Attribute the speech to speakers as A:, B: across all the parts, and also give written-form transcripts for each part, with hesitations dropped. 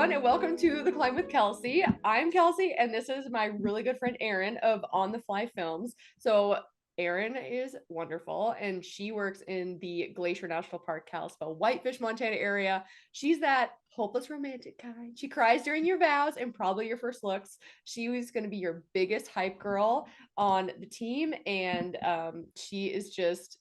A: everyone, and welcome to The Climb with Kelsey. I'm Kelsey, and this is my really good friend Erin of On the Fly Films. So, Erin is wonderful, and she works in the Glacier National Park, Kalispell, Whitefish, Montana area. She's that hopeless romantic kind. She cries during your vows and probably your first looks. She was going to be your biggest hype girl on the team, and she is just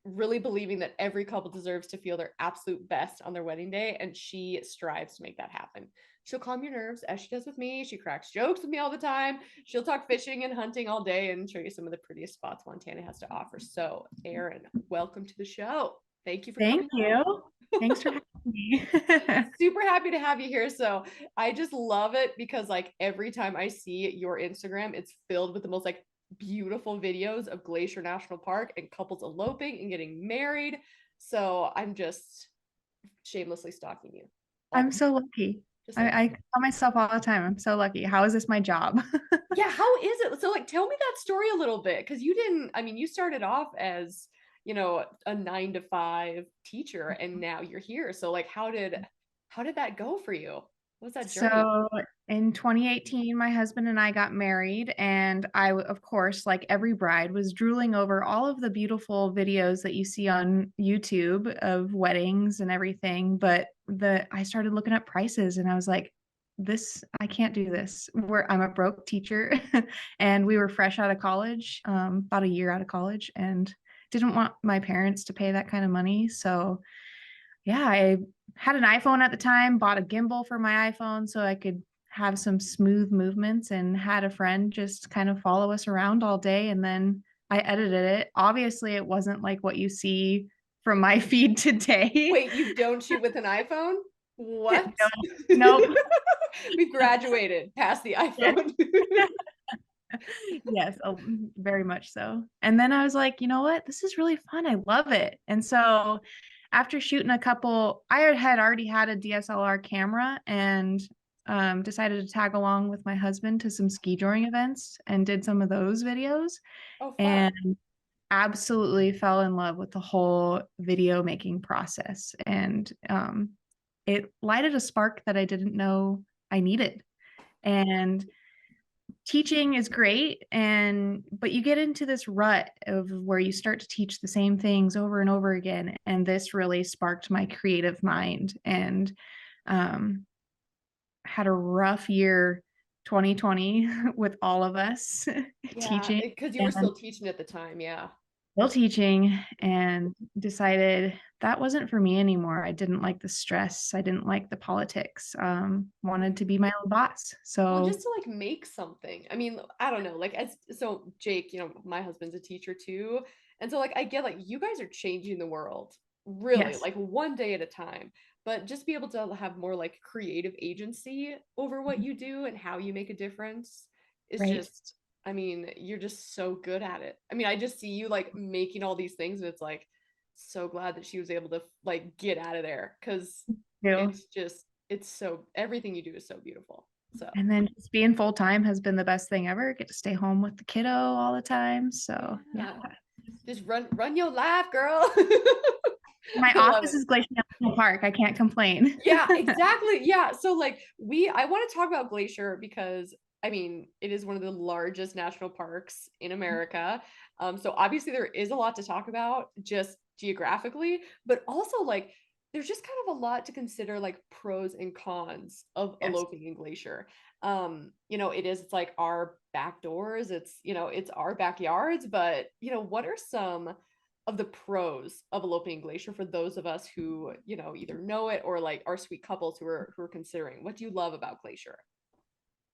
A: really believing that every couple deserves to feel their absolute best on their wedding day, and she strives to make that happen. She'll calm your nerves as she does with me. She cracks jokes with me all the time. She'll talk fishing and hunting all day and show you some of the prettiest spots Montana has to offer. So, Erin, welcome to the show. Thank you for
B: Thank
A: coming
B: you. Thanks for having me.
A: on. Super happy to have you here. So, I just love it because like every time I see your Instagram, it's filled with the most like beautiful videos of Glacier National Park and couples eloping and getting married. So I'm just shamelessly stalking you all
B: I'm
A: the time.
B: so lucky.
A: Just like,
B: I tell myself all the time, I'm so lucky. How is this my job?
A: yeah, how is it? So like tell me that story a little bit. Cause you didn't, I mean, you started off as, a 9 to 5 teacher and now you're here. So like how did that go for you? What was that journey?
B: So in 2018, my husband and I got married, and of course, like every bride, was drooling over all of the beautiful videos that you see on YouTube of weddings and everything. But I started looking at prices, and I was like, I can't do this. I'm a broke teacher, and we were fresh out of college, about a year out of college, and didn't want my parents to pay that kind of money. So yeah, I had an iPhone at the time, bought a gimbal for my iPhone so I could have some smooth movements, and had a friend just kind of follow us around all day. And then I edited it. Obviously, it wasn't like what you see from my feed today.
A: Wait, you don't shoot with an iPhone? What?
B: No, nope.
A: We've graduated past the iPhone.
B: Yes, very much so. And then I was like, you know what? This is really fun. I love it. And so after shooting a couple, I had already had a DSLR camera, and decided to tag along with my husband to some ski joring events and did some of those videos,
A: Oh, fun.
B: and absolutely fell in love with the whole video making process. And it lighted a spark that I didn't know I needed. And teaching is great, but you get into this rut of where you start to teach the same things over and over again, and this really sparked my creative mind. And um, had a rough year 2020 with all of us
A: Yeah,
B: teaching
A: because you were
B: and
A: still teaching at the time. Yeah.
B: still teaching, and decided that wasn't for me anymore. I didn't like the stress. I didn't like the politics. Wanted to be my own boss.
A: Well,
B: So
A: just to like make something. I mean, I don't know. Like as so Jake, my husband's a teacher too. And so like I get like you guys are changing the world really
B: yes,
A: like one day at a time. But just be able to have more like creative agency over what you do and how you make a difference is
B: right.
A: just I mean, you're just so good at it. I mean, I just see you like making all these things and it's like so glad that she was able to like get out of there because
B: Too.
A: it's so everything you do is so beautiful. So
B: And then just being full time has been the best thing ever. Get to stay home with the kiddo all the time. So yeah.
A: yeah, just run your life, girl.
B: My
A: I love
B: office
A: it.
B: is Glacier National Park. I can't complain.
A: Yeah, exactly. Yeah. So like I want to talk about Glacier because I mean it is one of the largest national parks in America. So obviously there is a lot to talk about just geographically, but also like there's just kind of a lot to consider like pros and cons of
B: Yes.
A: eloping in Glacier. It's like our back doors, it's our backyards, but what are some of the pros of eloping glacier for those of us who either know it or like are sweet couples who are considering? What do you love about glacier?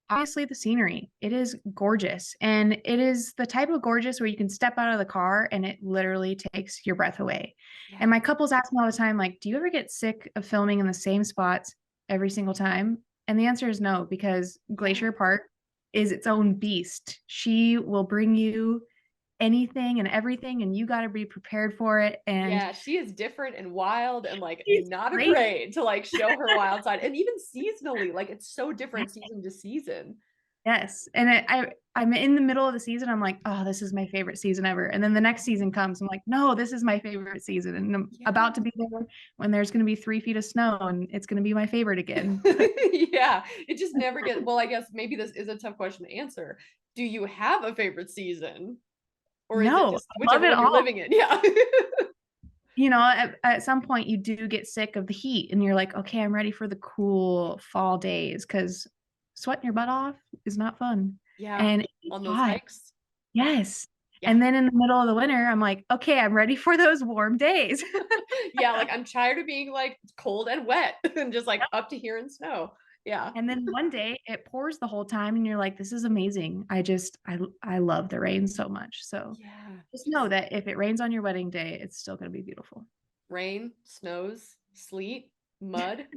B: Obviously, the scenery. It is gorgeous. And it is the type of gorgeous where you can step out of the car and it literally takes your breath away.
A: Yeah.
B: And my couples ask me all the time, like, do you ever get sick of filming in the same spots every single time? And the answer is no, because
A: Yeah.
B: Glacier Park is its own beast. She will bring you anything and everything, and you got to be prepared for it. And
A: Yeah, she is different and wild and like
B: she's
A: not
B: great.
A: afraid to like show her wild side. And even seasonally, like it's so different season to season.
B: Yes, and I'm in the middle of the season, I'm like, "Oh, this is my favorite season ever," and then the next season comes, I'm like, "No, this is my favorite season," and I'm
A: Yeah.
B: about to be there when there's gonna be 3 feet of snow, and it's gonna be my favorite again.
A: Yeah, it just never gets well, I guess maybe this is a tough question to answer. Do you have a favorite season? Or is it
B: No,
A: just
B: I love
A: whichever
B: it
A: one you're
B: all.
A: living in? Yeah.
B: You know, at some point, you do get sick of the heat, and you're like, "Okay, I'm ready for the cool fall days," 'cause sweating your butt off is not fun,
A: Yeah,
B: and it's
A: on those
B: hot.
A: hikes.
B: Yes,
A: Yeah.
B: and then in the middle of the winter, I'm like, "Okay, I'm ready for those warm days."
A: Yeah, like, I'm tired of being, like, cold and wet and just, like,
B: Yep,
A: up to here in snow. Yeah.
B: and then one day, it pours the whole time, and you're like, "This is amazing." I love the rain so much, so
A: Yeah,
B: just know
A: just
B: that if it rains on your wedding day, it's still gonna be beautiful.
A: rain, snows, sleet, mud,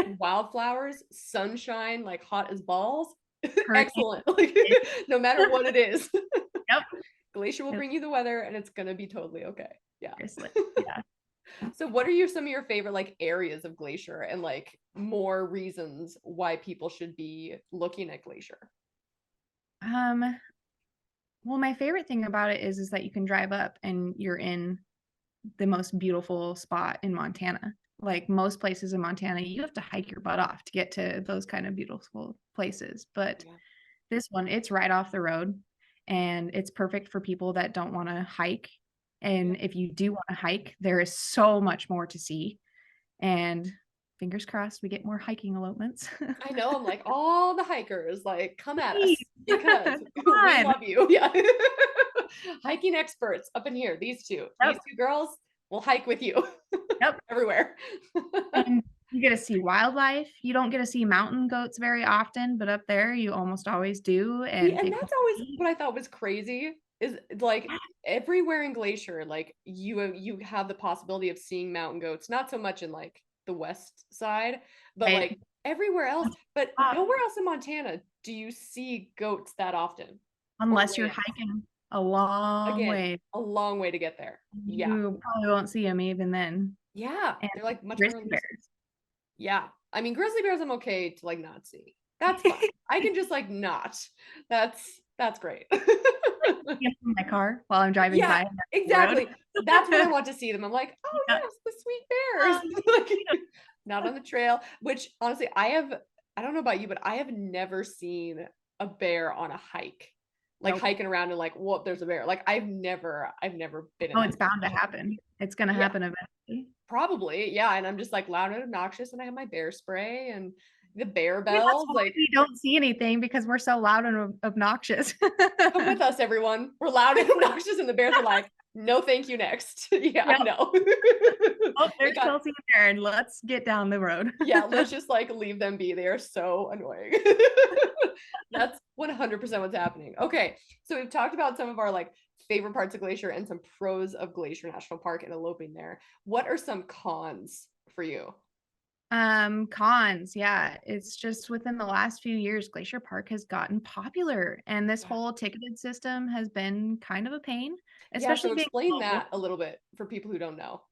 A: wildflowers, sunshine, like, hot as balls.
B: Hurricane.
A: Excellent. Like, no matter what it is.
B: Yep.
A: Glacier will
B: Yep,
A: bring you the weather, and it's gonna be totally okay. Yeah.
B: seriously, yeah.
A: So what are your some of your favorite, like, areas of Glacier and, like, more reasons why people should be looking at Glacier?
B: Um, well, my favorite thing about it is that you can drive up and you're in the most beautiful spot in Montana. Like most places in Montana, you have to hike your butt off to get to those kind of beautiful places. But
A: Yeah,
B: this one, it's right off the road and it's perfect for people that don't want to hike.
A: yeah.
B: And if you do want to hike, there is so much more to see. And fingers crossed, we get more hiking elopements.
A: I know, I'm like, "All the hikers, like, come at
B: Please,
A: us because
B: come
A: we
B: on.
A: love you." Yeah. Hiking experts up in here, these 2. These
B: Yep,
A: 2 girls will hike with you
B: yep.
A: everywhere.
B: And you get to see wildlife. You don't get to see mountain goats very often, but up there you almost always do,
A: See,
B: and
A: and
B: they plant
A: that's always
B: seeds.
A: what I thought was crazy is, like, everywhere in Glacier, like, you have the possibility of seeing mountain goats, not so much in, like, the west side, but,
B: Right?
A: like, everywhere else, but
B: Up,
A: nowhere else in Montana do you see goats that often or
B: unless you're
A: lambs.
B: hiking a long
A: Again,
B: way.
A: a long way to get there. Yeah.
B: You probably won't see them even then.
A: Yeah,
B: And
A: they're, like, much more
B: grizzly
A: elusive.
B: bears.
A: Yeah. I mean, grizzly bears I'm okay to, like, not see. That's fine. I can just, like, not. That's great.
B: Like, see 'em from my car while I'm driving
A: Yeah,
B: by the road.
A: exactly. That's when I want to see them. I'm like, "Oh,
B: Yeah.
A: yes, the sweet
B: Oh,
A: bears."
B: so sweet of
A: Like, not on the trail, which honestly, I don't know about you, but I have never seen a bear on a hike. Like,
B: nope.
A: hiking around and like, "Whoop, there's a bear." Like, I've never been in
B: Oh,
A: that
B: it's bound to
A: situation.
B: happen. It's gonna
A: Yeah,
B: happen eventually.
A: probably, yeah, and I'm just, like, loud and obnoxious, and I have my bear spray and the bear
B: Maybe that's
A: bells,
B: why
A: like,
B: we don't see anything because we're so loud and obnoxious.
A: "Come with us, everyone. We're loud and obnoxious," and the bears are like, "No, thank you, next." Yeah,
B: Yep.
A: no.
B: Oh,
A: They
B: there's
A: got
B: Kelsey and Erin. Let's get down the road.
A: yeah, let's just, like, leave them be. They are so annoying. That's 100% what's happening. Okay, so we've talked about some of our, like, favorite parts of Glacier and some pros of Glacier National Park and eloping there. What are some cons for you?
B: Cons, yeah. It's just within the last few years, Glacier Park has gotten popular, and this
A: Yeah.
B: whole ticketed system has been kind of a pain,
A: Yeah,
B: especially
A: so
B: being
A: explain
B: local.
A: that a little bit for people who don't know.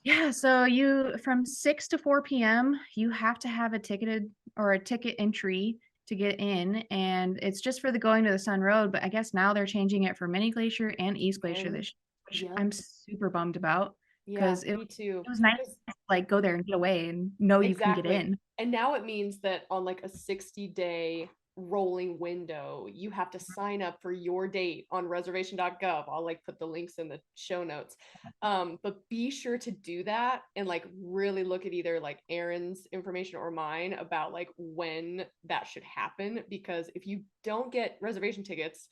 B: Yeah, so you from 6 to 4 p.m., you have to have a ticketed or a ticket entry to get in, and it's just for the going to the Sun Road, but I guess now they're changing it for Mini Glacier and East Glacier
A: And
B: this which
A: yep.
B: I'm super bummed about
A: Yeah,
B: 'cause
A: me too.
B: it was nice
A: 'Cause
B: to, like, go there and get away and know you can get
A: exactly.
B: in.
A: And now it means that on like a 60-day rolling window, you have to sign up for your date on reservation.gov. I'll like put the links in the show notes. But be sure to do that and like really look at either like Erin's information or mine about like when that should happen. Because if you don't get reservation tickets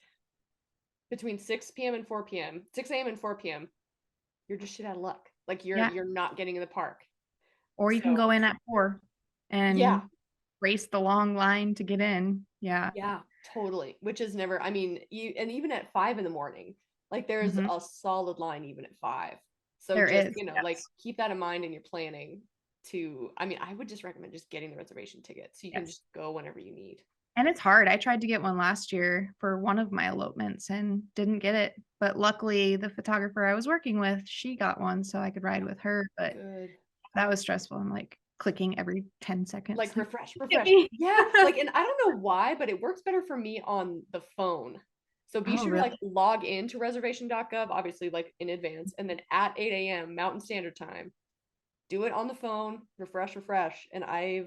A: between 6 p.m. and 4 p.m., 6 a.m. and 4 p.m., you're just shit out of luck. Like you're
B: Yeah,
A: you're not getting in the park.
B: or you can
A: So
B: go in at 4
A: yeah,
B: and race the long line to get in. Yeah.
A: yeah, totally, which is never I mean, you and even at 5 in the morning, like, there's
B: Mhm.
A: a solid line even at 5. So
B: There
A: just,
B: is,
A: like,
B: yes,
A: keep that in mind in your planning to I mean, I would just recommend just getting the reservation ticket so you can
B: yes.
A: just go whenever you need.
B: And it's hard. I tried to get one last year for one of my elopements and didn't get it, but luckily the photographer I was working with, she got one so I could ride
A: Yeah,
B: with her, but
A: good.
B: that was stressful. I'm like, clicking every 10 seconds.
A: Like refresh,
B: Get
A: refresh.
B: me.
A: Yeah, like, and I don't know why, but it works better for me on the phone. So be
B: Oh,
A: sure to like
B: really?
A: log into reservation.gov, obviously like in advance, and then at 8 a.m. Mountain Standard Time, do it on the phone, refresh, refresh. And I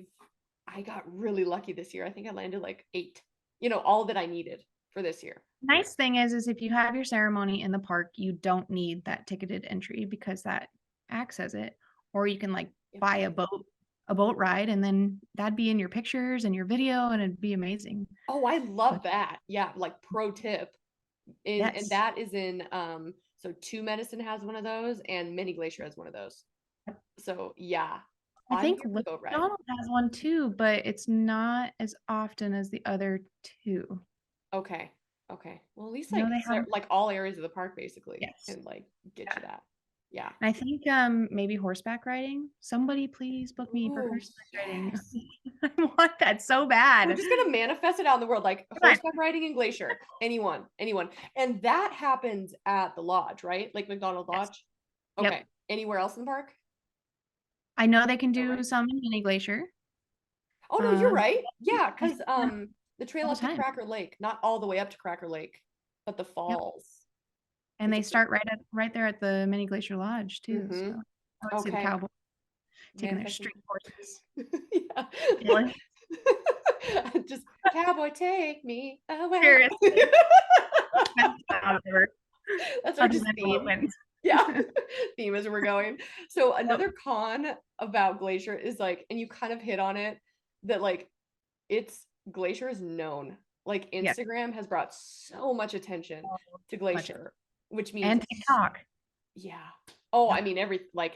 A: got really lucky this year. I think I landed like 8, all that I needed for this year.
B: Nice thing is if you have your ceremony in the park, you don't need that ticketed entry because that acts as it. Or you can like
A: Yep.
B: buy a boat ride, and then that'd be in your pictures and your video, and it'd be amazing.
A: Oh, I love that. Yeah, like pro tip. And
B: Yes.
A: that is in so Two Medicine has one of those and Mini Glacier has one of those. So yeah,
B: I
A: I'm
B: think
A: here for the boat ride.
B: McDonald has one too, but it's not as often as the other two.
A: Okay. Okay. Well, at least
B: I know
A: like
B: they have,
A: like all areas of the park basically
B: yes.
A: and like get
B: Yeah.
A: you that. Yeah.
B: And I think maybe horseback riding. Somebody please book me for
A: Ooh,
B: horseback riding.
A: yes.
B: I want that so
A: We're
B: bad.
A: just gonna manifest it out in the world, like
B: Come on.
A: horseback riding in Glacier. Anyone, anyone. And that happens at the lodge, right? Like McDonald
B: Yes.
A: Lodge.
B: Yep.
A: Okay. Anywhere else in the park?
B: I know they can
A: Is that
B: do
A: right?
B: some in Mini Glacier.
A: Oh no, you're right. Yeah,
B: I
A: because
B: see them
A: the trail
B: all the
A: up to
B: time.
A: Cracker Lake, not all the way up to Cracker Lake, but the
B: Yep.
A: falls.
B: And
A: It's
B: they
A: a pretty
B: start right there at the Mini Glacier Lodge too. So
A: mm-hmm.
B: I would see the
A: Okay.
B: cowboy taking their
A: Manifesting.
B: street horses.
A: Yeah.
B: Really?
A: Just cowboy take me away.
B: Seriously. Best time ever.
A: That's our
B: Other
A: just
B: than
A: theme.
B: elopement.
A: Yeah. Theme as we're going. So
B: Yep.
A: another con about Glacier is like, and you kind of hit on it, that like it's Glacier is known. Like
B: Yes.
A: Instagram has brought so much attention
B: So
A: to
B: much.
A: Glacier, which means
B: And TikTok.
A: yeah. Oh, I
B: Yep.
A: mean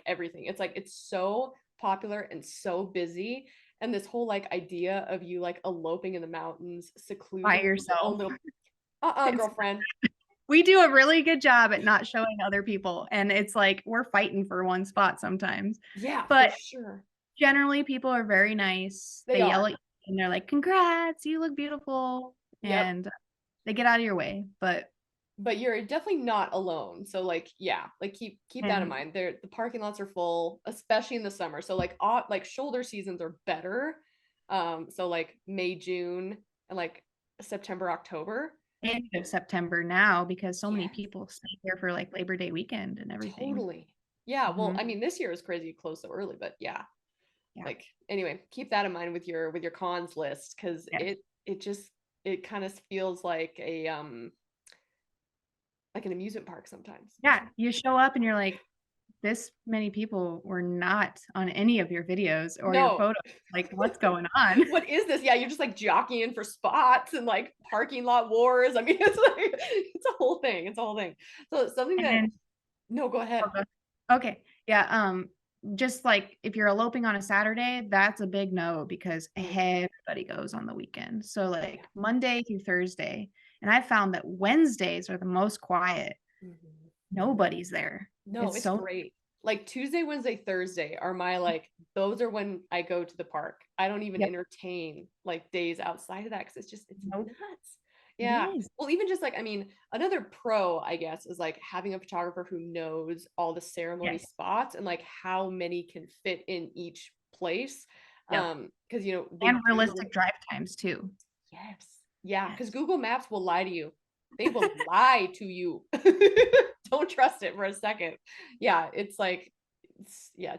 A: everything. It's like it's so popular and so busy. And this whole like idea of you like eloping in the mountains,
B: By
A: secluded in your own
B: yourself.
A: little
B: It's
A: girlfriend.
B: we do a really good job at not showing other people. And it's like we're fighting for one spot sometimes.
A: Yeah, for
B: But
A: sure.
B: generally people are very nice.
A: They
B: They yell
A: are.
B: at you and they're like, congrats, you look beautiful.
A: Yep.
B: And they get out of your way.
A: But you're definitely not alone. So like yeah, like keep that in
B: And
A: mind. The parking lots are full, especially in the summer. So like shoulder seasons are better. So like May, June, and like September, October.
B: end of September now because so many
A: Yes.
B: people stay here for like Labor Day weekend and everything.
A: Totally. Yeah, well,
B: Hmm.
A: I mean, this year is crazy close so early, but yeah.
B: Yeah.
A: Like anyway, keep that in mind with your cons list because
B: Yes.
A: it just it kind of feels like an amusement park sometimes.
B: Yeah. You show up and you're like, this many people were not on any of your videos or your
A: No.
B: photos. Like, what's going on?
A: What is this? Yeah, you're just like jockeying for spots and like parking lot wars. I mean, it's like it's a whole thing. It's a whole thing. So something
B: And
A: that
B: then,
A: no, go ahead.
B: okay. Yeah. Just like if you're eloping on a Saturday, that's a big no because
A: Mm,
B: everybody goes on the weekend. So
A: yeah.
B: like Monday through Thursday. And I found that Wednesdays are the most quiet.
A: Mhm.
B: Nobody's there.
A: No,
B: It's
A: it's
B: so
A: great. Like Tuesday, Wednesday, Thursday are my like those are when I go to the park. I don't even
B: yep.
A: entertain like days outside of that because it's
B: Nope.
A: nuts.
B: It
A: Yeah.
B: is.
A: Well, even just like I mean, another pro, I guess, is like having a photographer who knows all the ceremony
B: Yes.
A: spots and like how many can fit in each place.
B: Yep.
A: Because they
B: And
A: do
B: realistic drive times too.
A: yes. Yeah, because
B: Yes.
A: Google Maps will lie to you. They will lie to you. Don't trust it for a second. Yeah, it's like yeah,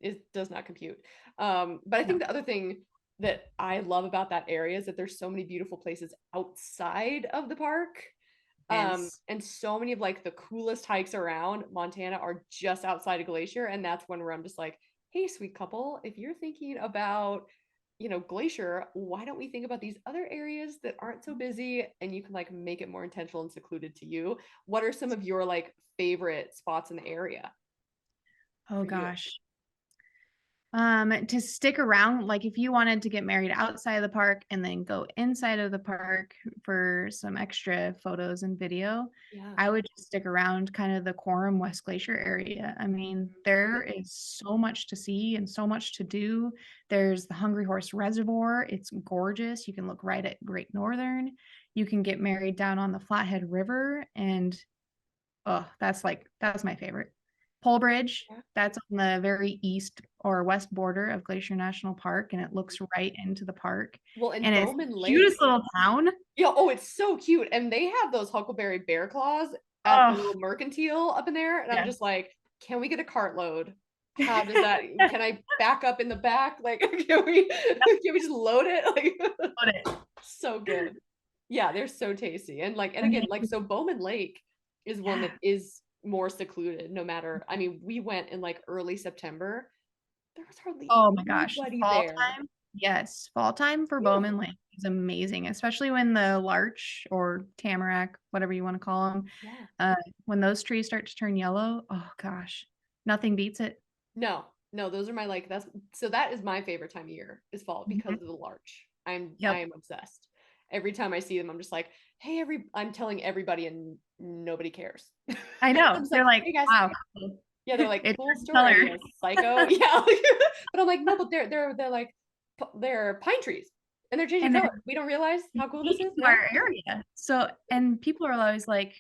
A: it does not compute. But I
B: No.
A: think the other thing that I love about that area is that there's so many beautiful places outside of the park.
B: Is
A: And so many of like the coolest hikes around Montana are just outside of Glacier. And that's when where I'm just like, hey, sweet couple, if you're thinking about, Glacier, why don't we think about these other areas that aren't so busy and you can like make it more intentional and secluded to you? What are some of your like favorite spots in the area
B: oh
A: for you?
B: gosh. To stick around, like if you wanted to get married outside of the park and then go inside of the park for some extra photos and video,
A: Yeah.
B: I would just stick around kind of the Quorum West Glacier area. I mean, there is so much to see and so much to do. There's the Hungry Horse Reservoir. It's gorgeous. You can look right at Great Northern. You can get married down on the Flathead River, and oh, that's my favorite. Pole Bridge,
A: Yeah.
B: that's on the very east or west border of Glacier National Park, and it looks right into the park.
A: Well, in
B: And it's the
A: Bowman Lake,
B: cutest little town.
A: yeah, oh, it's so cute. And they have those Huckleberry bear claws at the
B: Oh,
A: little mercantile up in there. And I'm
B: yes.
A: just like, can we get a cartload? How does that, can I back up in the back? Like, can we just load it? Like,
B: Love it.
A: so good. Yeah, they're so tasty. And like, and
B: And
A: again,
B: they,
A: like, so Bowman Lake is one
B: yeah.
A: that is more secluded, no matter, I mean, we went in like early September. There was hardly
B: Oh my gosh,
A: anybody
B: fall
A: there.
B: time. Yes, fall time for Bowman
A: Beautiful.
B: Lake is amazing, especially when the larch or tamarack, whatever you want to call them,
A: Yeah.
B: uh, when those trees start to turn yellow. Oh gosh, nothing beats it.
A: No, no, those are my like that's so that is my favorite time of year is fall because
B: Mhm.
A: of the larch. I
B: Yep,
A: am obsessed. Every time I see them, I'm just like, hey, I'm telling everybody and nobody cares.
B: I
A: I'm
B: know.
A: just
B: They're
A: like,
B: like,
A: hey guys.
B: wow, cool.
A: Yeah, they're like,
B: It's
A: cool
B: pretty color.
A: story, you psycho. Yeah. But I'm like, no, but they're like they're pine trees and they're changing
B: And
A: color.
B: they're
A: We don't realize how cool this
B: unique
A: is
B: to
A: now.
B: our area. So, and people are always like,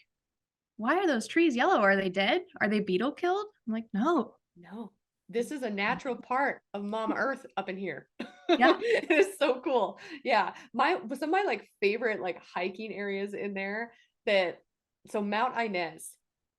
B: why are those trees yellow? Are they dead? Are they beetle killed? I'm like, no.
A: No, this is a natural part of Mama Earth up in here.
B: Yeah.
A: It is so cool. Yeah, some of my like favorite like hiking areas in there that so Mount Inez,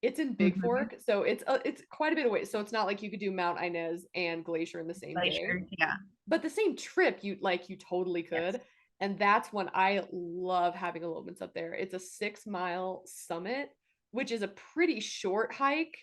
A: it's in Big
B: Mhm.
A: Fork, so it's quite a bit away. So it's not like you could do Mount Inez and Glacier in the same day,
B: Glacier. Yeah.
A: but the same trip you totally
B: Yes.
A: could. And that's when I love having elopements up there. It's a 6 mile summit, which is a pretty short hike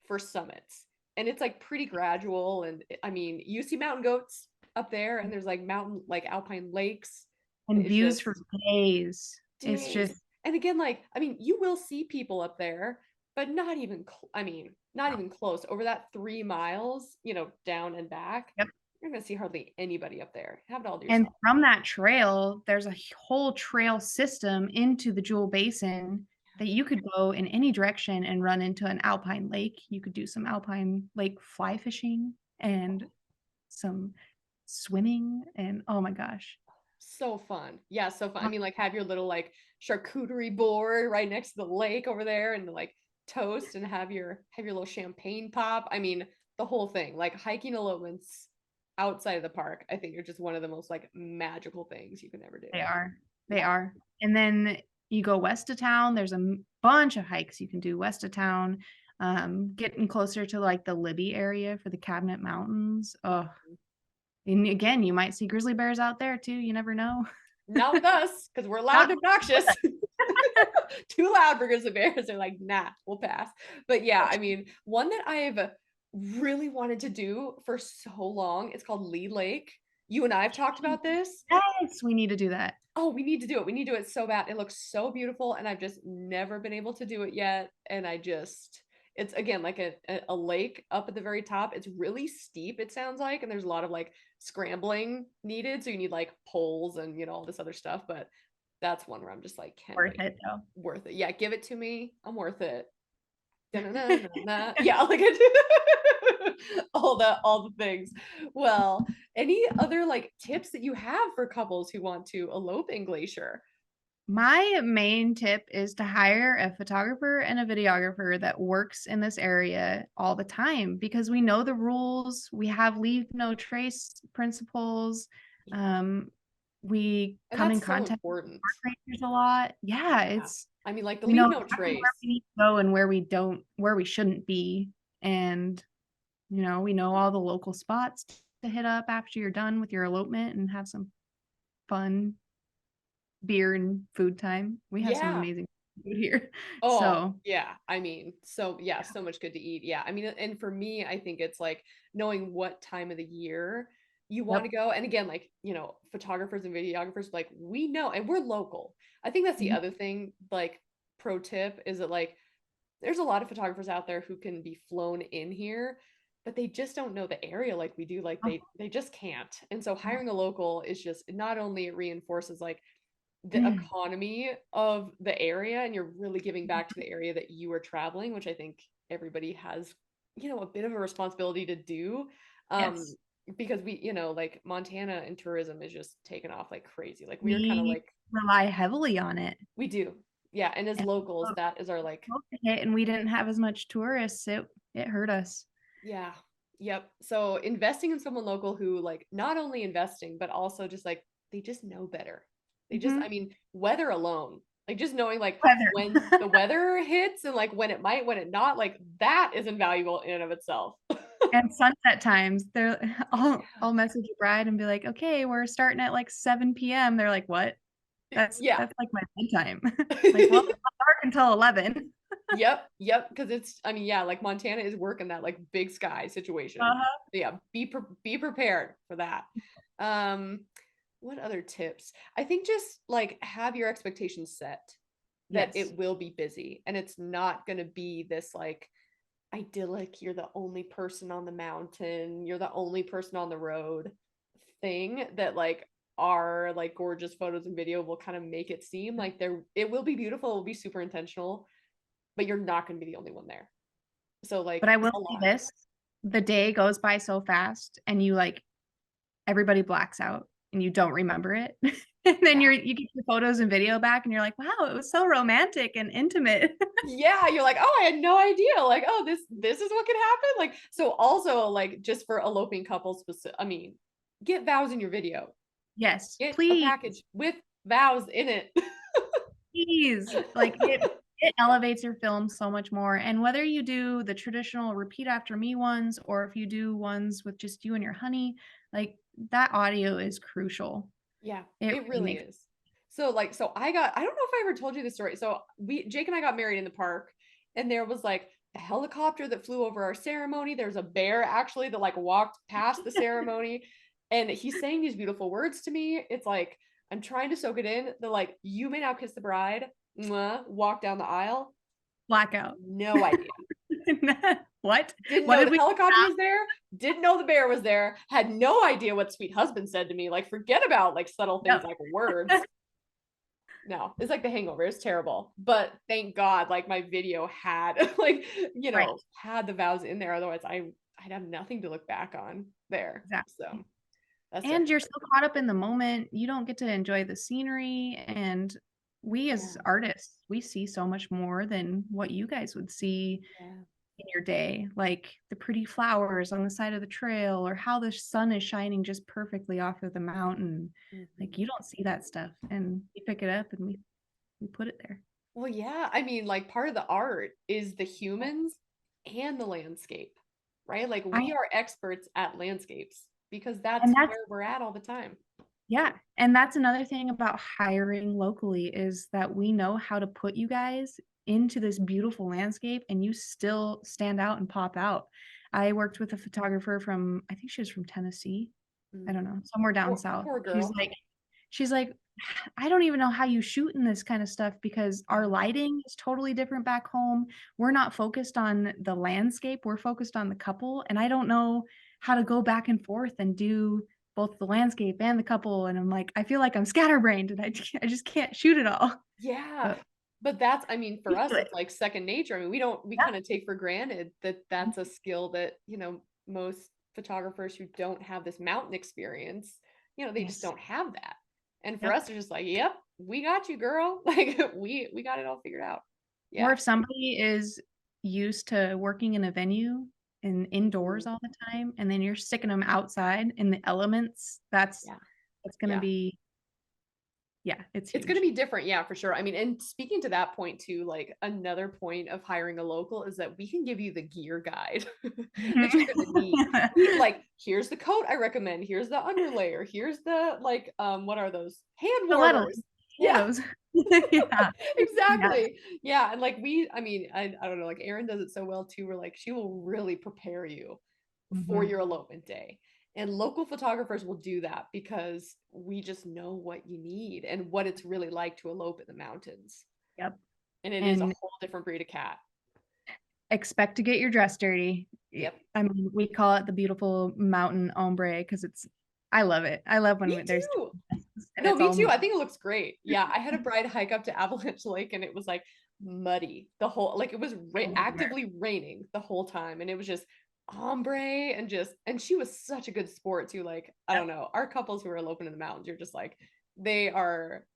A: for summits. And it's like pretty gradual. And I mean, you see mountain goats up there, and there's like mountain, like alpine lakes. And
B: And
A: it's
B: views for
A: just
B: days. It's
A: days.
B: just,
A: And again, like, I mean, you will see people up there, but not even, I mean, not even close. Over that 3 miles, down and back,
B: yep.
A: you're going to see hardly anybody up there. Have it all to
B: And
A: yourself.
B: from that trail, there's a whole trail system into the Jewel Basin that you could go in any direction and run into an alpine lake. You could do some alpine lake fly fishing and some swimming and oh my gosh.
A: So fun. Yeah, so fun. I mean, like, have your little like charcuterie board right next to the lake over there, and like toast, and have your little champagne pop. I mean, the whole thing. Like, hiking elopements outside of the park, I think are just one of the most like magical things you can ever do.
B: They are. They
A: Yeah.
B: are. And then you go west of town, there's a bunch of hikes you can do west of town, getting closer to like the Libby area for the Cabinet Mountains. Oh, and again, you might see grizzly bears out there too. You never know.
A: Not with us, because we're loud
B: Not
A: and obnoxious. Too loud for grizzly bears. They're like, nah, we'll pass. But yeah, I mean, one that I've really wanted to do for so long, it's called Lee Lake. You and I have talked about this.
B: yes, we need to do that.
A: Oh, we need to do it. We need to do it so bad. It looks so beautiful, and I've just never been able to do it yet. And it's again like a lake up at the very top. It's really steep, it sounds like, and there's a lot of like scrambling needed. So you need like poles and all this other stuff. But that's one where I'm just like, can't
B: Worth
A: wait.
B: it though.
A: Worth it. Yeah, give it to me. I'm worth it. Da-na-na-na-na. Yeah, like I do. All the things. Well, any other like tips that you have for couples who want to elope in Glacier?
B: My main tip is to hire a photographer and a videographer that works in this area all the time because we know the rules. We have leave no trace principles.
A: Yeah.
B: Um, we
A: And
B: come in
A: that's so
B: contact with
A: important.
B: park rangers a lot. Yeah,
A: Yeah.
B: it's
A: I mean, like the
B: we know
A: leave no
B: exactly where
A: trace.
B: we need to go and where we shouldn't be. And we know all the local spots to hit up after you're done with your elopement and have some fun beer and food time. We have some
A: Yeah.
B: amazing food here.
A: Oh,
B: So,
A: yeah. I mean, so yeah,
B: yeah.
A: so much good to eat. Yeah. I mean, and for me, I think it's like knowing what time of the year you want to
B: Yep.
A: go. And again, like, photographers and videographers, like we know, and we're local. I think that's the
B: Mhm.
A: other thing, like pro tip is that like there's a lot of photographers out there who can be flown in here, but they just don't know the area like we do. Like
B: Oh,
A: they just can't. And so
B: no.
A: hiring a local is just not only it reinforces like the
B: Mm.
A: economy of the area, and you're really giving back to the area that you are traveling, which I think everybody has a bit of a responsibility to do. um
B: Yes.
A: because like Montana and tourism is just taken off like crazy. Like we are kind of
B: We
A: like
B: rely heavily on it.
A: we do. Yeah, and as
B: And
A: locals,
B: so
A: that is our like
B: COVID hit and we didn't have as much tourists. It hurt us.
A: yeah. Yep. So investing in someone local who like not only investing, but also just like they just know better. They just,
B: Mhm.
A: I mean, weather alone, like just knowing like when
B: Weather.
A: the weather hits and like when it might, when it not, like that is invaluable in and of itself.
B: And sunset times, they're
A: Yeah.
B: I'll message a bride and be like, "Okay, we're starting at, like, 7 p.m." They're like, "What?
A: Yeah.
B: That's, like, my bedtime." Like, "Well, it's not dark until 11."
A: Yep, yep, because it's I mean, yeah, like Montana is working that like big sky situation.
B: Uh-huh.
A: Yeah, be prepared for that. Um, what other tips? I think just like have your expectations set that
B: Yes.
A: it will be busy and it's not going to be this like idyllic, you're the only person on the mountain, you're the only person on the road thing that like our like gorgeous photos and video will kind of make it seem like there it will be beautiful, it will be super intentional, but you're not going to be the only one there. So
B: But
A: like
B: I will
A: a
B: say
A: lot.
B: this, the day goes by so fast and you, like everybody blacks out and you don't remember it. And then
A: Yeah.
B: you get your photos and video back and you're like, "Wow, it was so romantic and intimate."
A: Yeah, you're like, "Oh, I had no idea." Like, "Oh, this is what could happen?" Like, so also like just for eloping couples I mean, get vows in your video.
B: Yes,
A: Get a
B: please.
A: package with vows in it.
B: Please, like, it elevates your film so much more, and whether you do the traditional repeat after me ones or if you do ones with just you and your honey, like, that audio is crucial.
A: Yeah,
B: It
A: it
B: really
A: really
B: makes
A: is. So like so I don't know if I ever told you this story. So we Jake and I got married in the park and there was like a helicopter that flew over our ceremony. There's a bear actually that like walked past the ceremony and he's saying these beautiful words to me. It's like I'm trying to soak it in. They're like, "You may now kiss the bride." Mwah, walk down the aisle.
B: blackout.
A: No idea.
B: What?
A: Didn't
B: What
A: know
B: did
A: the
B: we
A: helicopter was there. Didn't know the bear was there. Had no idea what sweet husband said to me. Like forget about like subtle things
B: no.
A: like words. No, it's like The Hangover. It's terrible. But thank God, like my video had like,
B: Right,
A: had the vows in there. Otherwise, I'd have nothing to look back on there. So
B: exactly.
A: that's
B: And
A: definitely
B: you're so caught up in the moment, you don't get to enjoy the scenery, and we
A: yeah,
B: as artists, we see so much more than what you guys would see
A: yeah.
B: in your day, like the pretty flowers on the side of the trail or how the sun is shining just perfectly off of the mountain. Like,
A: Mhm.
B: you don't see that stuff, and we pick it up and we put it there.
A: Well, yeah. I mean, like part of the art is the humans and the landscape, right? Like
B: I
A: we are experts at landscapes because that's
B: and that's
A: where we're at all the time.
B: Yeah, and that's another thing about hiring locally is that we know how to put you guys into this beautiful landscape and you still stand out and pop out. I worked with a photographer from I think she was from Tennessee. I don't
A: Mm.
B: know, somewhere down
A: Poor,
B: south.
A: poor
B: She's
A: girl.
B: like she's like, "I don't even know how you shoot in this kind of stuff because our
A: Yeah.
B: lighting is totally different back home. We're not focused on the landscape, we're focused on the couple, and I don't know how to go back and forth and do both the landscape and the couple." And I'm like, "I feel like I'm scatterbrained and I just can't shoot it all."
A: Yeah.
B: But
A: But that's I mean, for
B: used
A: us,
B: to it.
A: it's like second nature. I mean, we
B: Yeah.
A: kind of take for granted that that's a skill that, most photographers who don't have this mountain experience, they just
B: Yes.
A: don't have that. And for
B: Yep.
A: us, it's just like, yep, we got you, girl. Like we got it all figured out.
B: Or
A: Yeah.
B: if somebody is used to working in a venue and
A: Mhm.
B: indoors all the time, and then you're sticking them outside in the elements,
A: Yeah.
B: that's gonna
A: Yeah.
B: be yeah, it's
A: It's gonna
B: huge.
A: be different, yeah, for sure. I mean, and speaking to that point too, like another point of hiring a local is that we can give you the gear guide that you're
B: Mhm.
A: gonna need. We like, here's the coat I recommend, here's the underlayer, here's the like, what are those? Hand warmers.
B: Stilettos,
A: Yeah,
B: stilettos. Yeah. Yeah.
A: exactly. Yeah, and like I mean, I don't know, like Erin does it so well too, where like she will really prepare you for
B: Mhm.
A: your elopement day. And local photographers will do that because we just know what you need and what it's really like to elope in the mountains.
B: Yep.
A: And it is a
B: And
A: whole different breed of cat.
B: expect to get your dress dirty.
A: Yep.
B: I mean, we call it the beautiful mountain ombre because I love it. I love
A: Me
B: when there's
A: too.
B: and
A: No,
B: it's
A: me
B: all
A: too. I think it looks great. Yeah, I had a bride hike up to Avalanche Lake and it was like muddy the whole like it was
B: everywhere.
A: actively raining the whole time and it was just ombre and she was such a good sport too. Like, I
B: Yep,
A: don't know, our couples who are eloping in the mountains, you're just like they are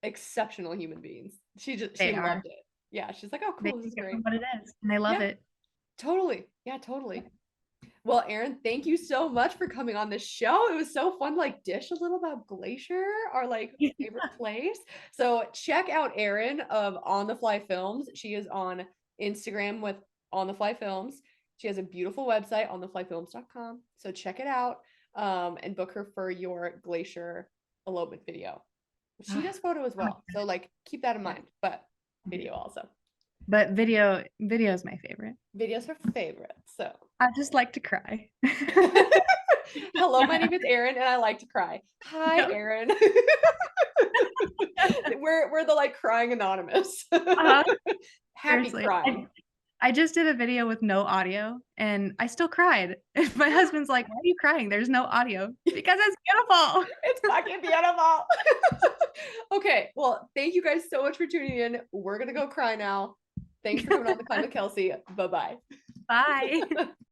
A: exceptional human beings. She
B: they are.
A: loved it. Yeah, she's like, "Oh,
B: They
A: cool, this is
B: take it for
A: great."
B: what it is, and they love
A: Yeah,
B: it.
A: totally. Yeah, totally. Well, Erin, thank you so much for coming on the show. It was so fun to like dish a little about Glacier, our like favorite place. So check out Erin of On the Fly Films. She is on Instagram with On the Fly Films. She has a beautiful website, ontheflyfilms.com. So check it out and book her for your Glacier elopement video. She does photo as well. So like keep that in
B: Yeah,
A: mind, but video also.
B: but video is my favorite.
A: Videos her favorite. So
B: I just like to cry.
A: hello, my name is Erin and I like to cry. Hi,
B: Yep.
A: Erin. We're the like crying anonymous.
B: Uh-huh.
A: Happy
B: Seriously.
A: crying.
B: I just did a video with no audio and I still cried. My husband's like, "Why are you crying? There's no audio." Because it's beautiful.
A: It's fucking beautiful. Okay, well, thank you guys so much for tuning in. We're gonna go cry now. Thanks for coming on the Climb with Kelsey. Bye-bye.
B: Bye.